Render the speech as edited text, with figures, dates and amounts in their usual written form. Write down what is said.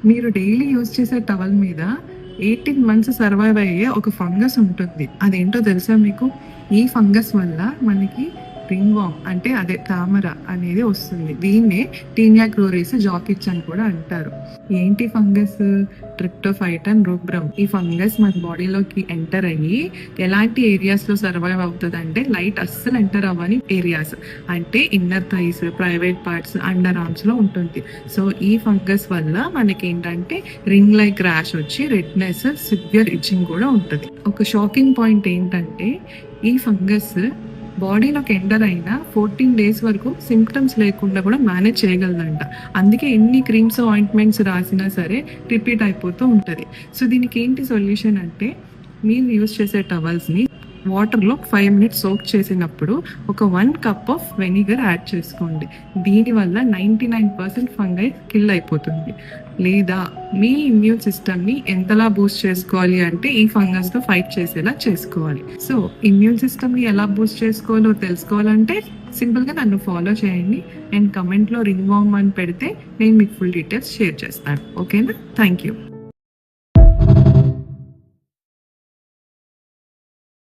మీరు daily use చేసే towel మీద 18 మంత్స్ సర్వైవ్ అయ్యే ఒక ఫంగస్ ఉంటుంది. అదేంటో తెలుసా మీకు? ఈ ఫంగస్ వల్ల మనకి రింగ్ వామ్ అంటే అదే తామర అనేది వస్తుంది. దీన్నే టీనియా క్లోరిస్ జాకిచ్ అని కూడా అంటారు. ఏంటి ఫంగస్? ట్రిప్టోఫైటన్ రూబ్రమ్. ఈ ఫంగస్ మన బాడీలోకి ఎంటర్ అయ్యి ఎలాంటి ఏరియాస్ లో సర్వైవ్ అవుతుంది అంటే లైట్ అస్సలు ఎంటర్ అవ్వని ఏరియాస్, అంటే inner thighs, private parts, under arms లో ఉంటుంది. సో ఈ ఫంగస్ వల్ల మనకి ఏంటంటే రింగ్ లైక్ ర్యాష్ వచ్చి రెడ్నెస్, సివియర్ ఇచ్చింగ్ కూడా ఉంటుంది. ఒక షాకింగ్ పాయింట్ ఏంటంటే ఈ ఫంగస్ బాడీలోకి ఎంటర్ అయిన 14 days వరకు సిమ్టమ్స్ లేకుండా కూడా మేనేజ్ చేయగలదంట. అందుకే ఎన్ని క్రీమ్స్, ఆయింట్మెంట్స్ రాసినా సరే రిపీట్ అయిపోతూ ఉంటుంది. సో దీనికి ఏంటి సొల్యూషన్ అంటే, మీరు యూజ్ చేసే టవల్స్ని వాటర్లో 5 minutes సోక్ చేసినప్పుడు ఒక 1 cup ఆఫ్ వెనిగర్ యాడ్ చేసుకోండి. దీనివల్ల 99% ఫంగై కిల్ అయిపోతుంది. లేదా మీ ఇమ్యూన్ సిస్టమ్ని ఎంతలా బూస్ట్ చేసుకోవాలి అంటే ఈ ఫంగస్తో ఫైట్ చేసేలా చేసుకోవాలి. సో ఇమ్యూన్ సిస్టమ్ని ఎలా బూస్ట్ చేసుకోవాలో తెలుసుకోవాలంటే సింపుల్గా నన్ను ఫాలో చేయండి అండ్ కమెంట్లో రింగ్ వామ్ అని పెడితే నేను మీకు ఫుల్ డీటెయిల్స్ షేర్ చేస్తాను. ఓకేనా? Thank you.